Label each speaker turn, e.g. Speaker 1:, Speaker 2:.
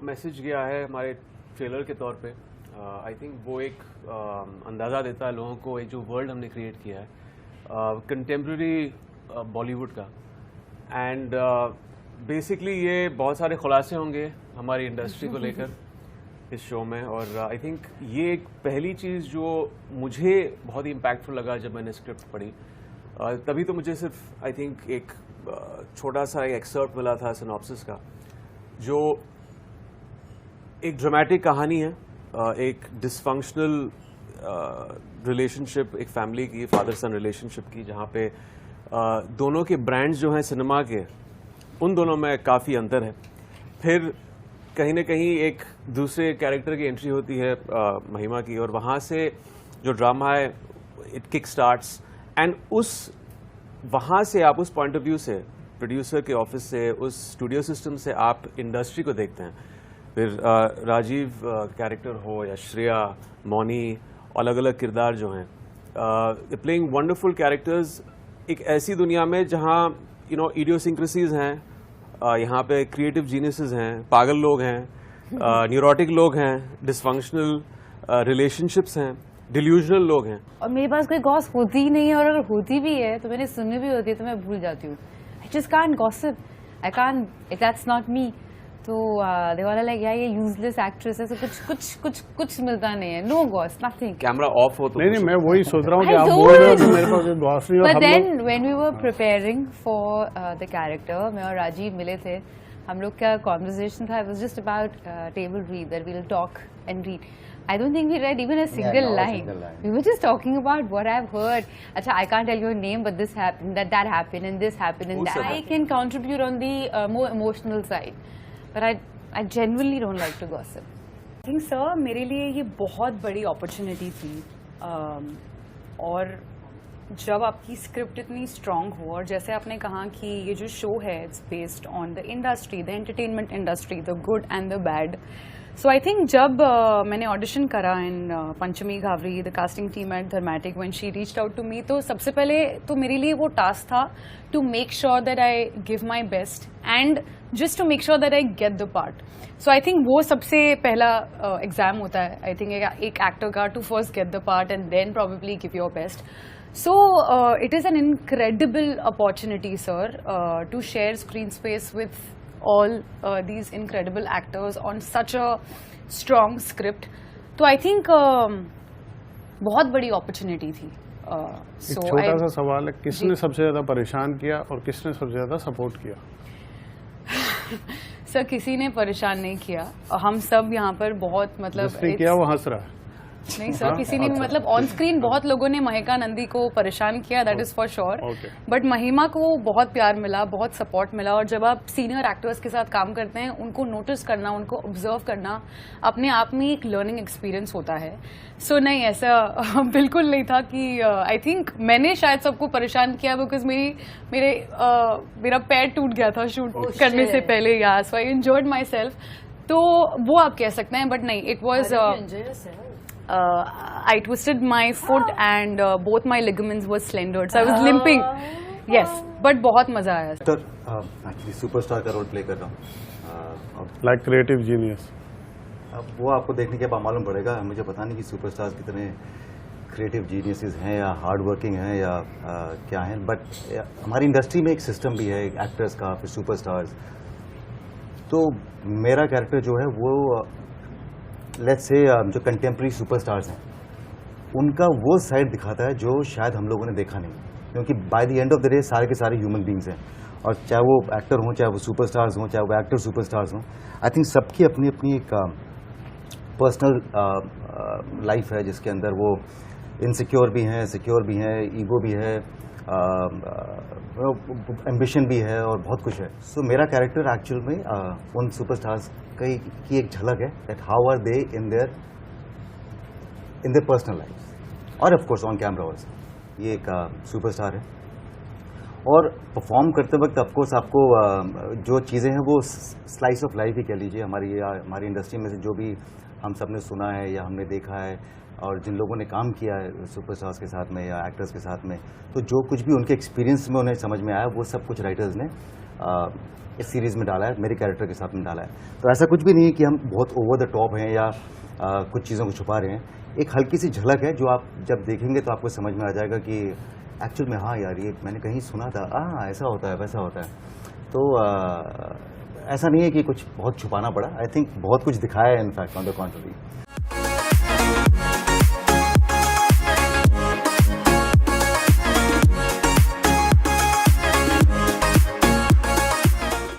Speaker 1: Message गया है हमारे ट्रेलर के तौर पे, आई थिंक वो एक अंदाज़ा देता है लोगों को, एक जो वर्ल्ड हमने क्रिएट किया है कंटेम्प्रेरी बॉलीवुड का। एंड बेसिकली ये बहुत सारे खुलासे होंगे हमारी इंडस्ट्री को लेकर इस शो में। और आई थिंक ये एक पहली चीज़ जो मुझे बहुत ही इम्पैक्टफुल लगा जब मैंने स्क्रिप्ट पढ़ी। तभी तो मुझे सिर्फ आई थिंक एक छोटा सा एक्सर्प्ट मिला था सिनॉप्सिस का, जो एक ड्रामेटिक कहानी है, एक डिसफंक्शनल रिलेशनशिप, एक फैमिली की, फादर सन रिलेशनशिप की, जहाँ पे दोनों के ब्रांड्स जो हैं सिनेमा के, उन दोनों में काफ़ी अंतर है। फिर कहीं ना कहीं एक दूसरे कैरेक्टर की एंट्री होती है महिमा की, और वहाँ से जो ड्रामा है इट किक स्टार्ट्स। एंड वहाँ से आप उस पॉइंट ऑफ व्यू से, प्रोड्यूसर के ऑफिस से, उस स्टूडियो सिस्टम से आप इंडस्ट्री को देखते हैं। फिर राजीव कैरेक्टर हो या श्रेया, मौनी, अलग अलग किरदार जो हैं, प्लेइंग वंडरफुल कैरेक्टर्स एक ऐसी दुनिया में जहाँ इडियोसिंक्रेसीज हैं, यहाँ पे क्रिएटिव जीनियसेस हैं, पागल लोग हैं, न्यूरोटिक लोग हैं, डिसफंक्शनल रिलेशनशिप्स हैं, डिल्यूजनल लोग हैं।
Speaker 2: और मेरे पास कोई गॉस होती ही नहीं है, और अगर होती भी है तो मैंने सुनी भी होती है तो मैं भूल जाती हूँ। I just can't gossip, I can't, that's not me. तो दे वाला लाइक यार ये यूजलेस एक्ट्रेस है, तो कुछ मिलता नहीं है। No goss, nothing.
Speaker 1: Camera off हो तो
Speaker 3: नहीं, मैं वही सोच रहा हूँ कि आप बोल रहे हो कि मेरे पास कोई गॉस नहीं।
Speaker 2: But then when we were preparing for the character, मैं और राजीव मिले थे, हम लोग का कॉन्वर्सेशन था, it was just about table read, that we will talk and read. I don't think we read even a single line. We were just talking about what I've heard. Achha, I can't tell your name, but this happened, that happened, and this happened, and that. I can contribute on the more emotional side, but I genuinely don't like to gossip.
Speaker 4: I think sir, मेरे लिए ये बहुत बड़ी opportunity थी, और जब आपकी script इतनी स्ट्रांग हो, और जैसे आपने कहा कि ये जो शो है it's based on the industry, the entertainment industry, the good and the bad. So I think जब मैंने ऑडिशन करा in Panchami Ghavri, the casting team at Dharmatic, when she reached out to me, तो सबसे पहले तो मेरे लिए वो टास्क था to make sure that I give my best and just to make sure that I get the part. So I think वो सबसे पहला एग्जाम होता है, आई थिंक एक एक्टर का, to first get the part and then probably give your best. So it is an incredible opportunity, sir, to share screen space with all these incredible actors on such a strong script. तो I think बहुत बड़ी opportunity थी।
Speaker 3: एक छोटा सा सवाल है, किसने सबसे ज्यादा परेशान किया और किसने सबसे ज्यादा सपोर्ट किया?
Speaker 4: सर किसी ने परेशान नहीं किया, हम सब यहाँ पर बहुत मतलब
Speaker 3: जिसने किया वो हंस रहा है।
Speaker 4: नहीं सर, किसी ने मतलब ऑन स्क्रीन बहुत लोगों ने महिका नंदी को परेशान किया, that is for sure. But महिमा को बहुत प्यार मिला, बहुत सपोर्ट मिला। और जब आप सीनियर एक्टर्स के साथ काम करते हैं, उनको नोटिस करना, उनको ऑब्जर्व करना अपने आप में एक लर्निंग एक्सपीरियंस होता है। सो नहीं, ऐसा बिल्कुल नहीं था कि आई थिंक मैंने शायद सबको परेशान किया, बिकॉज मेरा पैर टूट गया था शूट करने से पहले। या सो आई एंजॉयड माई सेल्फ, तो वो आप कह सकते हैं। बट नहीं, it was I twisted my foot and both my ligaments were slendered, so I was limping. Yes, but बहुत मजा आया।
Speaker 5: एक्चुअली सुपरस्टार का रोल प्ले कर रहा हूँ,
Speaker 3: लाइक क्रिएटिव जीनियस।
Speaker 5: अब वो आपको देखने के बाद मालूम पड़ेगा। मुझे पता नहीं कि सुपरस्टार्स कितने क्रिएटिव जीनियसेस हैं या हार्ड वर्किंग हैं या क्या हैं, बट हमारी इंडस्ट्री में एक सिस्टम भी है एक्टर्स का, फिर सुपरस्टार्स। तो मेरा कैरेक्टर जो है वो लेट्स से जो कंटेम्प्रेरी सुपरस्टार्स हैं उनका वो साइड दिखाता है जो शायद हम लोगों ने देखा नहीं, क्योंकि by the end of the day सारे के सारे ह्यूमन बींग्स हैं, और चाहे वो एक्टर हों, चाहे वो सुपरस्टार्स हों, चाहे वो एक्टर सुपरस्टार्स हों। आई थिंक सबकी अपनी अपनी एक पर्सनल लाइफ है जिसके अंदर वो इनसिक्योर भी हैं, सिक्योर भी हैं, ईगो भी है, एम्बिशन भी है, और बहुत कुछ है। सो मेरा कैरेक्टर एक्चुअल में उन सुपरस्टार्स की एक झलक है, that how are they in their personal life, और of course on camera also. ये एक सुपरस्टार है, और परफॉर्म करते वक्त ऑफ कोर्स आपको जो चीज़ें हैं वो स्लाइस ऑफ लाइफ ही कह लीजिए। हमारी इंडस्ट्री में से जो भी हम सब ने सुना है या हमने देखा है, और जिन लोगों ने काम किया है सुपरस्टार्स के साथ में या एक्टर्स के साथ में, तो जो कुछ भी उनके एक्सपीरियंस में उन्हें समझ में आया वो सब कुछ राइटर्स ने इस सीरीज़ में डाला है, मेरे कैरेक्टर के साथ में डाला है। तो ऐसा कुछ भी नहीं है कि हम बहुत ओवर द टॉप हैं या कुछ चीज़ों को छुपा रहे हैं। एक हल्की सी झलक है जो आप जब देखेंगे तो आपको समझ में आ जाएगा कि एक्चुअल में हाँ यार, ये मैंने कहीं सुना था, ऐसा होता है, वैसा होता है। तो ऐसा नहीं है कि कुछ बहुत छुपाना पड़ा। आई थिंक बहुत कुछ दिखाया है इनफैक्ट, ऑन द कॉन्ट्ररी।